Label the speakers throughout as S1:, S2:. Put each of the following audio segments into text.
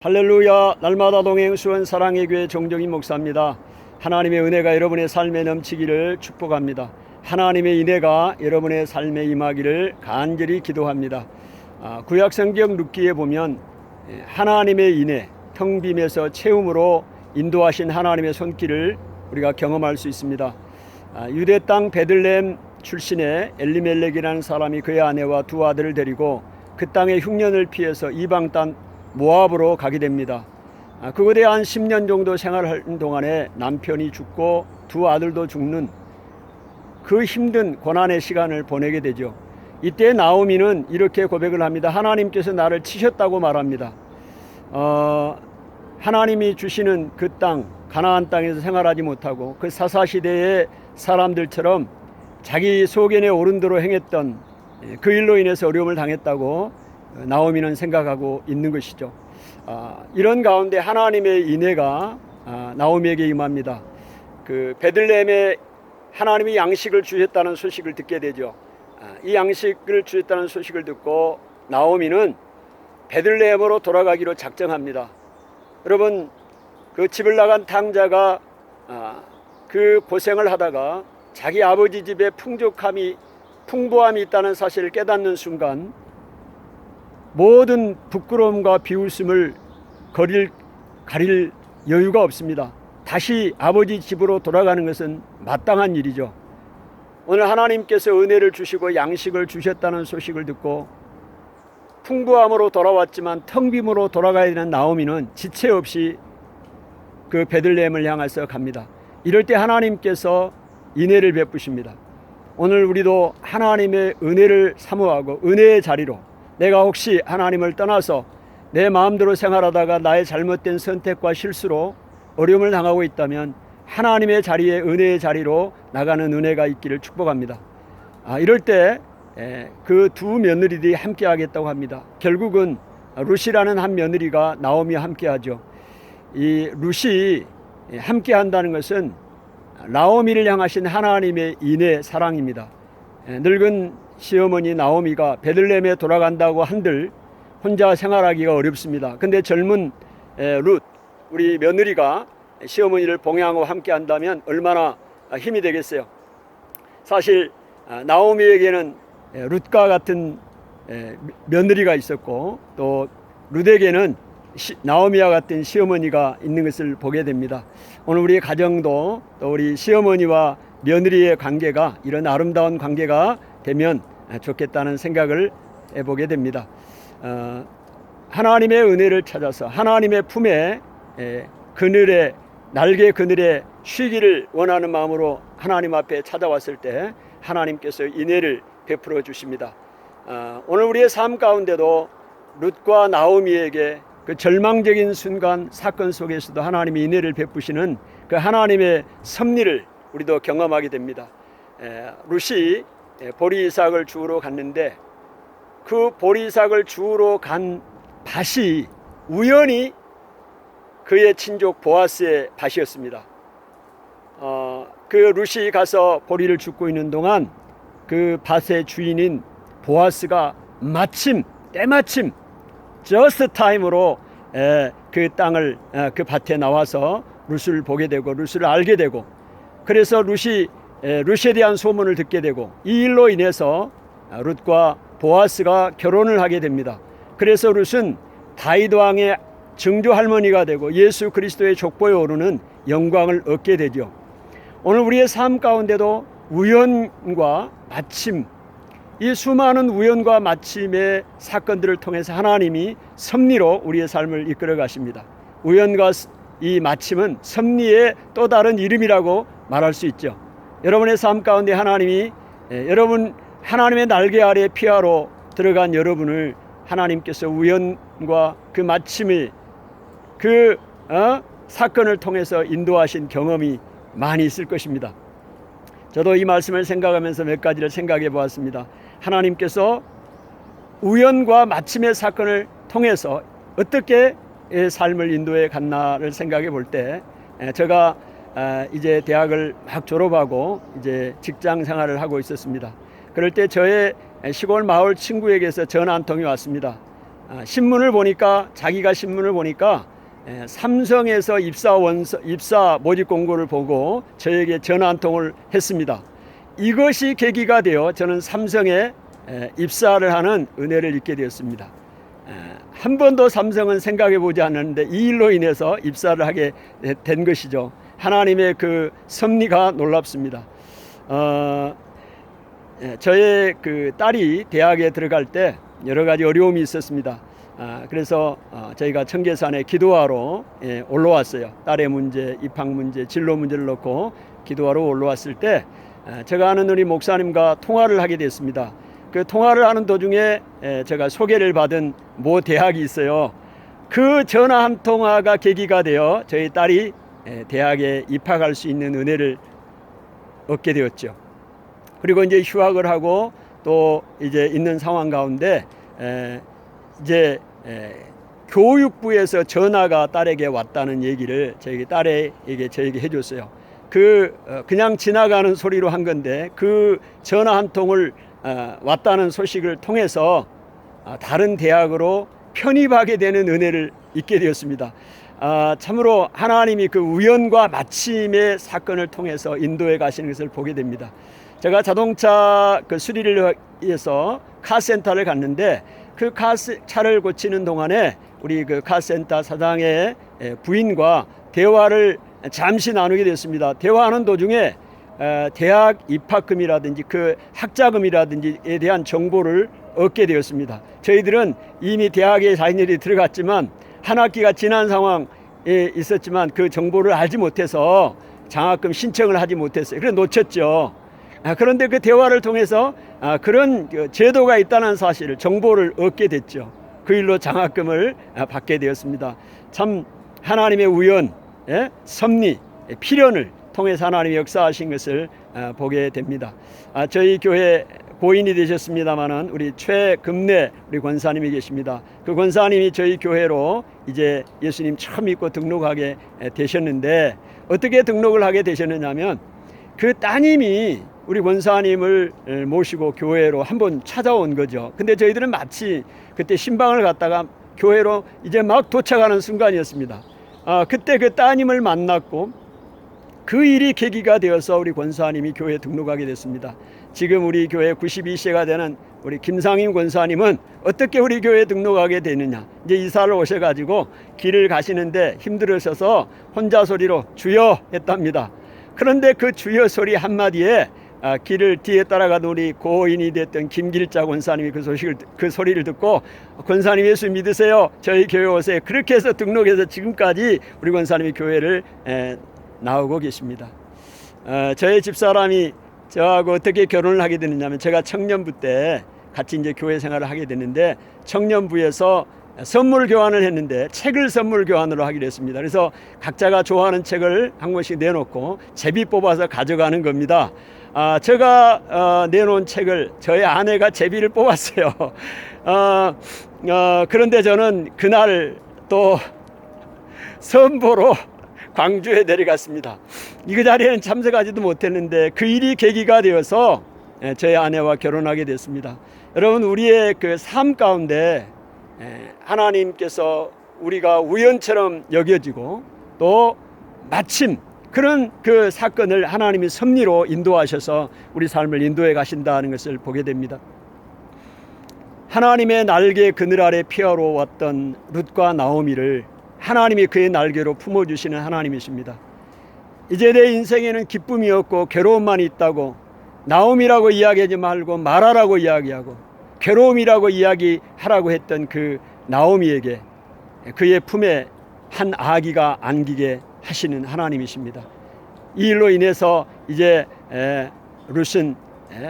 S1: 할렐루야. 날마다 동행 수원 사랑의 교회 정정인 목사입니다. 하나님의 은혜가 여러분의 삶에 넘치기를 축복합니다. 하나님의 인애가 여러분의 삶에 임하기를 간절히 기도합니다. 구약 성경 룻기에 보면 하나님의 인애, 텅 빔에서 채움으로 인도하신 하나님의 손길을 우리가 경험할 수 있습니다. 유대 땅 베들레헴 출신의 엘리멜렉이라는 사람이 그의 아내와 두 아들을 데리고 그 땅의 흉년을 피해서 이방 땅 모압으로 가게 됩니다. 그곳에 한 10년 정도 생활하는 동안에 남편이 죽고 두 아들도 죽는 그 힘든 고난의 시간을 보내게 되죠. 이때 나오미는 이렇게 고백을 합니다. 하나님께서 나를 치셨다고 말합니다. 하나님이 주시는 그 땅, 가나안 땅에서 생활하지 못하고 그 사사시대의 사람들처럼 자기 소견에 오른 대로 행했던 그 일로 인해서 어려움을 당했다고 나오미는 생각하고 있는 것이죠. 이런 가운데 하나님의 인애가 나오미에게 임합니다. 그 베들레헴에 하나님이 양식을 주셨다는 소식을 듣게 되죠. 이 양식을 주셨다는 소식을 듣고 나오미는 베들레헴으로 돌아가기로 작정합니다. 여러분, 그 집을 나간 탕자가 그 고생을 하다가 자기 아버지 집에 풍부함이 있다는 사실을 깨닫는 순간 모든 부끄러움과 비웃음을 가릴 여유가 없습니다. 다시 아버지 집으로 돌아가는 것은 마땅한 일이죠. 오늘 하나님께서 은혜를 주시고 양식을 주셨다는 소식을 듣고 풍부함으로 돌아왔지만 텅 빔으로 돌아가야 되는 나오미는 지체 없이 그 베들레헴을 향해서 갑니다. 이럴 때 하나님께서 인애를 베푸십니다. 오늘 우리도 하나님의 은혜를 사모하고 은혜의 자리로, 내가 혹시 하나님을 떠나서 내 마음대로 생활하다가 나의 잘못된 선택과 실수로 어려움을 당하고 있다면 하나님의 자리에, 은혜의 자리로 나가는 은혜가 있기를 축복합니다. 이럴 때 그 두 며느리들이 함께 하겠다고 합니다. 결국은 룻이라는 한 며느리가 나오미와 함께 하죠. 이 룻이 함께 한다는 것은 나오미를 향하신 하나님의 인애, 사랑입니다. 늙은 시어머니 나오미가 베들레헴에 돌아간다고 한들 혼자 생활하기가 어렵습니다. 근데 젊은 룻, 우리 며느리가 시어머니를 봉양하고 함께 한다면 얼마나 힘이 되겠어요. 사실 나오미에게는 룻과 같은 며느리가 있었고 또 룻에게는 나오미와 같은 시어머니가 있는 것을 보게 됩니다. 오늘 우리 가정도 또 우리 시어머니와 며느리의 관계가 이런 아름다운 관계가 되면 좋겠다는 생각을 해보게 됩니다. 하나님의 은혜를 찾아서 하나님의 품에 그늘에, 날개 그늘에 쉬기를 원하는 마음으로 하나님 앞에 찾아왔을 때 하나님께서 인애를 베풀어 주십니다. 오늘 우리의 삶 가운데도 룻과 나오미에게 그 절망적인 순간, 사건 속에서도 하나님이 인애를 베푸시는 그 하나님의 섭리를 우리도 경험하게 됩니다. 룻이 보리 이삭을 주우러 갔는데 그 보리 이삭을 주우러 간 밭이 우연히 그의 친족 보아스의 밭이었습니다. 그 룻이 가서 보리를 줍고 있는 동안 그 밭의 주인인 보아스가 때마침 just time으로 그 땅을, 그 밭에 나와서 룻을 보게 되고 룻을 알게 되고, 그래서 룻에 대한 소문을 듣게 되고 이 일로 인해서 룻과 보아스가 결혼을 하게 됩니다. 그래서 룻은 다윗 왕의 증조 할머니가 되고 예수 그리스도의 족보에 오르는 영광을 얻게 되죠. 오늘 우리의 삶 가운데도 우연과 마침, 이 수많은 우연과 마침의 사건들을 통해서 하나님이 섭리로 우리의 삶을 이끌어 가십니다. 우연과 이 마침은 섭리의 또 다른 이름이라고 말할 수 있죠. 여러분의 삶 가운데 하나님이 하나님의 날개 아래 피하러 들어간 여러분을 하나님께서 우연과 그 마침의 사건을 통해서 인도하신 경험이 많이 있을 것입니다. 저도 이 말씀을 생각하면서 몇 가지를 생각해 보았습니다. 하나님께서 우연과 마침의 사건을 통해서 어떻게 삶을 인도해 갔나를 생각해 볼 때, 제가 이제 대학을 막 졸업하고 이제 직장 생활을 하고 있었습니다. 그럴 때 저의 시골 마을 친구에게서 전화 한 통이 왔습니다. 신문을 보니까 자기가 신문을 보니까 삼성에서 입사 모집 공고를 보고 저에게 전화 한 통을 했습니다. 이것이 계기가 되어 저는 삼성에 입사를 하는 은혜를 잊게 되었습니다. 한 번도 삼성은 생각해 보지 않았는데 이 일로 인해서 입사를 하게 된 것이죠. 하나님의 그 섭리가 놀랍습니다. 저의 그 딸이 대학에 들어갈 때 여러 가지 어려움이 있었습니다. 그래서 저희가 청계산에 기도하러 올라왔어요. 딸의 문제, 입학 문제, 진로 문제를 놓고 기도하러 올라왔을 때 제가 아는 우리 목사님과 통화를 하게 됐습니다. 그 통화를 하는 도중에 제가 소개를 받은 모 대학이 있어요. 그 전화 한 통화가 계기가 되어 저희 딸이 대학에 입학할 수 있는 은혜를 얻게 되었죠. 그리고 이제 휴학을 하고 또 이제 있는 상황 가운데 이제 교육부에서 전화가 딸에게 왔다는 얘기를 저희 딸에게 저에게 해줬어요. 그냥 지나가는 소리로 한 건데 그 전화 한 통을 왔다는 소식을 통해서 다른 대학으로 편입하게 되는 은혜를 잊게 되었습니다. 참으로 하나님이 그 우연과 마침의 사건을 통해서 인도에 가시는 것을 보게 됩니다. 제가 자동차 그 수리를 위해서 카센터를 갔는데 그 차를 고치는 동안에 우리 그 카센터 사장의 부인과 대화를 잠시 나누게 됐습니다. 대화하는 도중에 대학 입학금이라든지 그 학자금이라든지에 대한 정보를 얻게 되었습니다. 저희들은 이미 대학에 자녀들이 들어갔지만 한 학기가 지난 상황에 있었지만 그 정보를 알지 못해서 장학금 신청을 하지 못했어요. 그래서 놓쳤죠. 그런데 그 대화를 통해서 그런 제도가 있다는 사실을 정보를 얻게 됐죠. 그 일로 장학금을 받게 되었습니다. 참 하나님의 우연, 섭리, 필연을 통해서 하나님이 역사하신 것을 보게 됩니다. 저희 교회 고인이 되셨습니다마는 우리 최금래 우리 권사님이 계십니다. 그 권사님이 저희 교회로 이제 예수님 처음 믿고 등록하게 되셨는데 어떻게 등록을 하게 되셨느냐면 그 따님이 우리 권사님을 모시고 교회로 한번 찾아온 거죠. 근데 저희들은 마치 그때 신방을 갔다가 교회로 이제 막 도착하는 순간이었습니다. 그때 그 따님을 만났고 그 일이 계기가 되어서 우리 권사님이 교회에 등록하게 됐습니다. 지금 우리 교회 92세가 되는 우리 김상임 권사님은 어떻게 우리 교회에 등록하게 되느냐. 이제 이사를 오셔가지고 길을 가시는데 힘들으셔서 혼자 소리로 주여 했답니다. 그런데 그 주여 소리 한마디에 길을 뒤에 따라가던 우리 고인이 됐던 김길자 권사님이 그 소리를 듣고 권사님 예수 믿으세요. 저희 교회 오세요. 그렇게 해서 등록해서 지금까지 우리 권사님이 교회를 나오고 계십니다. 저희 집사람이 저하고 어떻게 결혼을 하게 됐느냐면 제가 청년부 때 같이 이제 교회 생활을 하게 됐는데 청년부에서 선물 교환을 했는데 책을 선물 교환으로 하기로 했습니다. 그래서 각자가 좋아하는 책을 한 권씩 내놓고 제비 뽑아서 가져가는 겁니다. 제가 내놓은 책을 저희 아내가 제비를 뽑았어요. 그런데 저는 그날 또 선보러 광주에 내려갔습니다. 이 자리에는 참석하지도 못했는데 그 일이 계기가 되어서 저희 아내와 결혼하게 됐습니다. 여러분 우리의 그 삶 가운데 하나님께서 우리가 우연처럼 여겨지고 또 마침 그런 그 사건을 하나님이 섭리로 인도하셔서 우리 삶을 인도해 가신다는 것을 보게 됩니다. 하나님의 날개 그늘 아래 피하러 왔던 룻과 나오미를 하나님이 그의 날개로 품어주시는 하나님이십니다. 이제 내 인생에는 기쁨이 없고 괴로움만 있다고 나오미라고 이야기하지 말고 마라라고 이야기하고 괴로움이라고 이야기하라고 했던 그 나오미에게 그의 품에 한 아기가 안기게 하시는 하나님이십니다. 이 일로 인해서 이제 룻은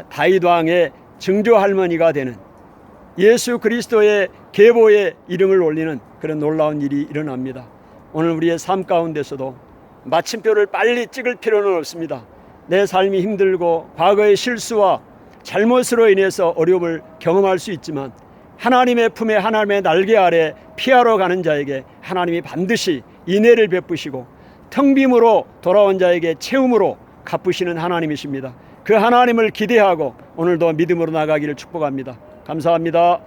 S1: 다윗 왕의 증조 할머니가 되는 예수 그리스도의 계보의 이름을 올리는 그런 놀라운 일이 일어납니다. 오늘 우리의 삶 가운데서도 마침표를 빨리 찍을 필요는 없습니다. 내 삶이 힘들고 과거의 실수와 잘못으로 인해서 어려움을 경험할 수 있지만 하나님의 품에 하나님의 날개 아래 피하러 가는 자에게 하나님이 반드시 인애를 베푸시고 텅 빔으로 돌아온 자에게 채움으로 갚으시는 하나님이십니다. 그 하나님을 기대하고 오늘도 믿음으로 나가기를 축복합니다. 감사합니다.